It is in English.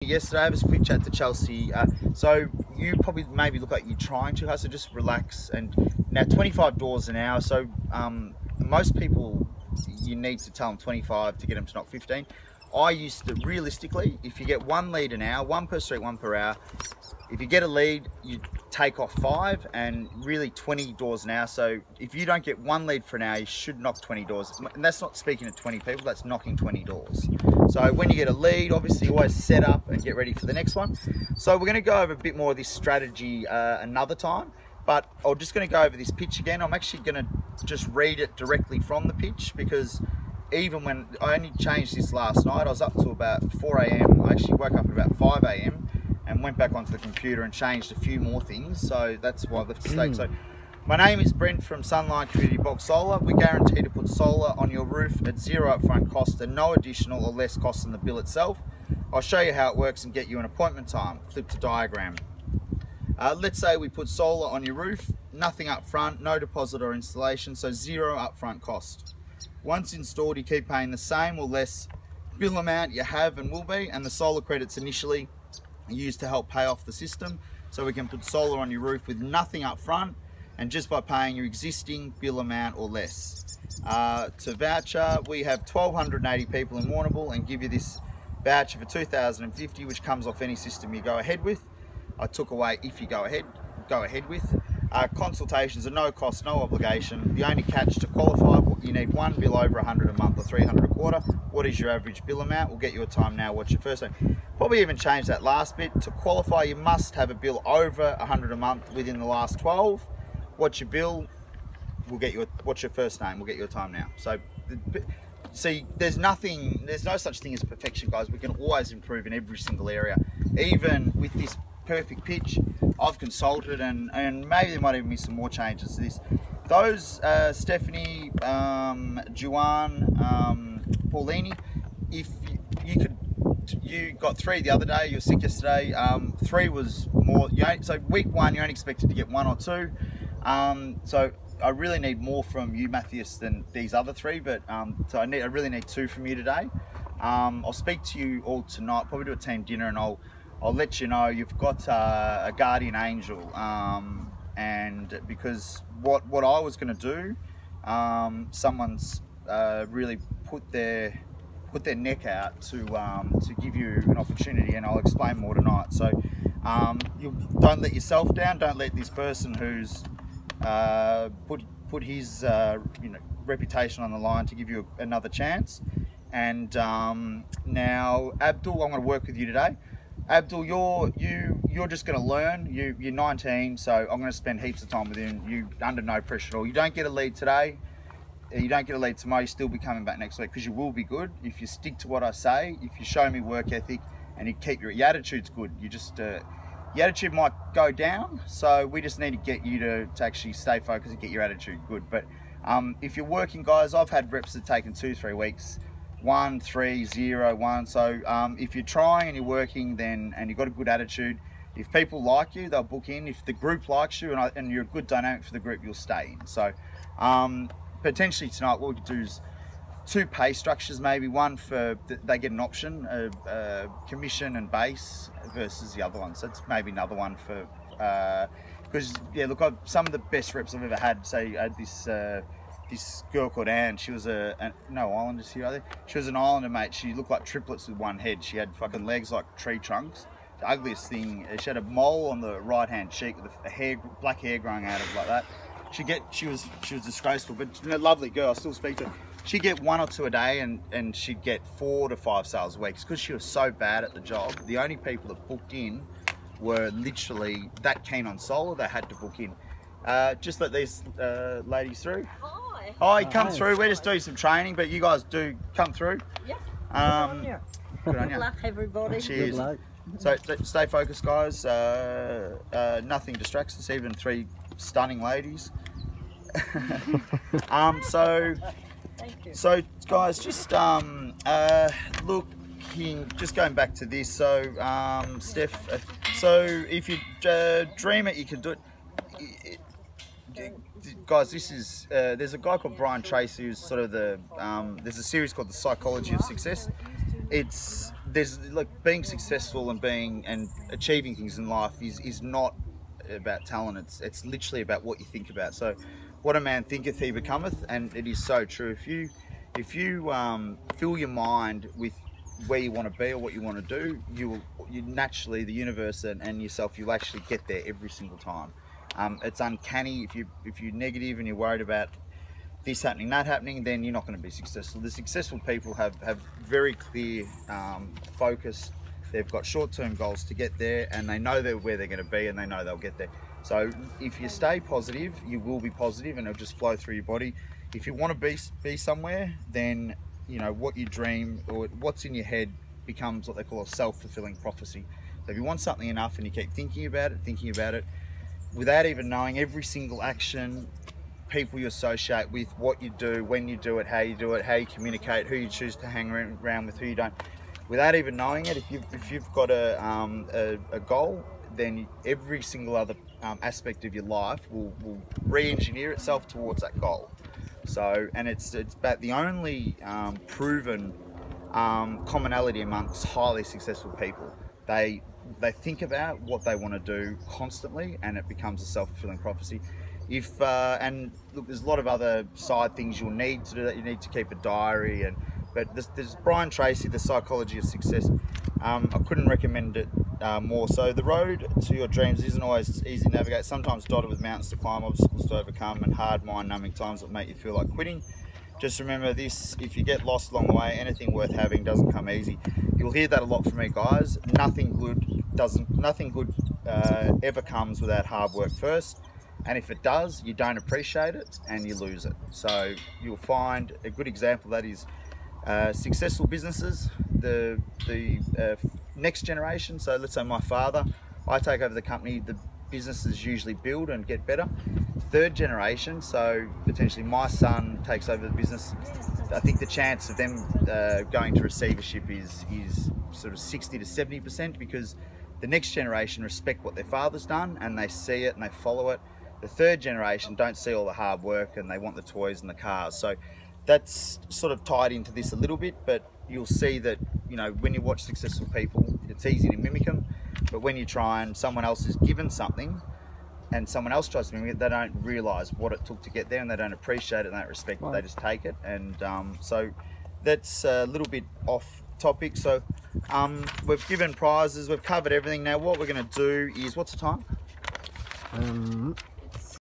Yesterday I was a quick chat to Chelsea. So you probably maybe look like you're trying too hard, so just relax. And now 25 doors an hour, so most people you need to tell them 25 to get them to knock 15. I used to, realistically, if you get one lead an hour, one per street, one per hour, if you get a lead, you take off 5 and really 20 doors an hour. So if you don't get one lead for an hour, you should knock 20 doors. And that's not speaking to 20 people, that's knocking 20 doors. So when you get a lead, obviously always set up and get ready for the next one. So we're gonna go over a bit more of this strategy another time, but I'm just gonna go over this pitch again. I'm actually gonna just read it directly from the pitch, because even when I only changed this last night, I was up to about 4 AM. I actually woke up at about 5 AM and went back onto the computer and changed a few more things. So that's why I've left the mistake. So my name is Brent from Sunline Community Box Solar. We guarantee to put solar on your roof at zero upfront cost and no additional or less cost than the bill itself. I'll show you how it works and get you an appointment time. Flip to diagram. Let's say we put solar on your roof, nothing up front, no deposit or installation, so zero upfront cost. Once installed, you keep paying the same or less bill amount you have and will be, and the solar credits initially are used to help pay off the system. So we can put solar on your roof with nothing up front and just by paying your existing bill amount or less. To voucher, we have 1,280 people in Warrnambool and give you this voucher for $2,050, which comes off any system you go ahead with. I took away if you go ahead with. Consultations are no cost, no obligation. The only catch to qualify, you need one bill over 100 a month or 300 a quarter. What is your average bill amount? We'll get you a time now. What's your first name? Probably even change that last bit. To qualify, you must have a bill over 100 a month within the last 12. What's your bill? We'll get you what's your first name? We'll get you a time now. So see, there's no such thing as perfection, guys. We can always improve in every single area. Even with this perfect pitch, I've consulted and maybe there might even be some more changes to this. Those Stephanie, Juan, Paulini, if you got 3 the other day, you were sick yesterday, 3 was more, so week 1 you only expected to get 1 or 2. So I really need more from you, Matthias, than these other 3, but so I really need 2 from you today. I'll speak to you all tonight, probably do a team dinner, and I'll let you know you've got a guardian angel, and because what I was going to do, someone's really put their neck out to give you an opportunity, and I'll explain more tonight. So you don't let yourself down. Don't let this person who's put his reputation on the line to give you another chance. And now, Abdul, I'm going to work with you today. Abdul, you're just going to learn. You're 19, so I'm going to spend heaps of time with you. You under no pressure at all. You don't get a lead today. You don't get a lead tomorrow. You still be coming back next week, because you will be good if you stick to what I say. If you show me work ethic and you keep your attitude's good. You just your attitude might go down, so we just need to get you to actually stay focused and get your attitude good. But if you're working, guys, I've had reps that have taken 2-3 weeks. 1, 3, 0, 1. So if you're trying and you're working, then and you've got a good attitude, if people like you, they'll book in. If the group likes you and you're a good dynamic for the group, you'll stay in. So potentially tonight, what we could do is 2 pay structures, maybe one for they get an option, commission and base versus the other one. So it's maybe another one for because yeah, look, some of the best reps I've ever had. Say I had this girl called Anne. She was no Islanders here, are there? She was an Islander, mate. She looked like triplets with one head. She had fucking legs like tree trunks. The ugliest thing, she had a mole on the right hand cheek with black hair growing out of it like that. She was disgraceful, but lovely girl. I still speak to her. She'd get 1 or 2 a day, and she'd get 4 to 5 sales a week. Because she was so bad at the job, the only people that booked in were literally that keen on solar. They had to book in. Just let these ladies through. Hi, come through. We're just doing some training, but you guys do come through. Yep. Good on you. Good luck, everybody. Cheers. Good luck. So stay focused, guys. Nothing distracts us, even 3 stunning ladies. So guys, just just going back to this. So Steph, so if you dream it, you can do it. Guys, this is there's a guy called Brian Tracy who's sort of the there's a series called The Psychology of Success. there's like being successful and being and achieving things in life is not about talent. It's literally about what you think about. So what a man thinketh he becometh, and it is so true. If you fill your mind with where you want to be or what you want to do, you naturally, the universe and yourself, you'll actually get there every single time. It's uncanny. If you're negative and you're worried about this happening, that happening, then you're not going to be successful. The successful people have very clear focus. They've got short-term goals to get there, and they know where they're going to be, and they know they'll get there. So if you stay positive, you will be positive, and it'll just flow through your body. If you want to be somewhere, then what you dream or what's in your head becomes what they call a self-fulfilling prophecy. So if you want something enough and you keep thinking about it, without even knowing, every single action, people you associate with, what you do, when you do it, how you communicate, who you choose to hang around with, who you don't, without even knowing it, if you've got a goal, then every single other aspect of your life will re-engineer itself towards that goal. So, and it's about the only proven commonality amongst highly successful people. They think about what they want to do constantly, and it becomes a self-fulfilling prophecy. And look, there's a lot of other side things you'll need to do that. You need to keep a diary, but there's Brian Tracy, The Psychology of Success. I couldn't recommend it more. So the road to your dreams isn't always easy to navigate. Sometimes dotted with mountains to climb, obstacles to overcome, and hard mind-numbing times that make you feel like quitting. Just remember this: if you get lost along the way, anything worth having doesn't come easy. You'll hear that a lot from me, guys. Nothing good ever comes without hard work first. And if it does, you don't appreciate it and you lose it. So you'll find a good example of that is successful businesses, the next generation. So let's say my father, I take over the company, the businesses usually build and get better. Third generation, so potentially my son takes over the business. I think the chance of them going to receivership is sort of 60 to 70%, because the next generation respect what their father's done and they see it and they follow it. The third generation don't see all the hard work and they want the toys and the cars. So that's sort of tied into this a little bit, but you'll see that, when you watch successful people, it's easy to mimic them. But when you try and someone else is given something and someone else tries to mimic it, they don't realize what it took to get there, and they don't appreciate it and they don't respect it. They just take it. And so that's a little bit off topic. So we've given prizes, we've covered everything. Now what we're going to do is, what's the time?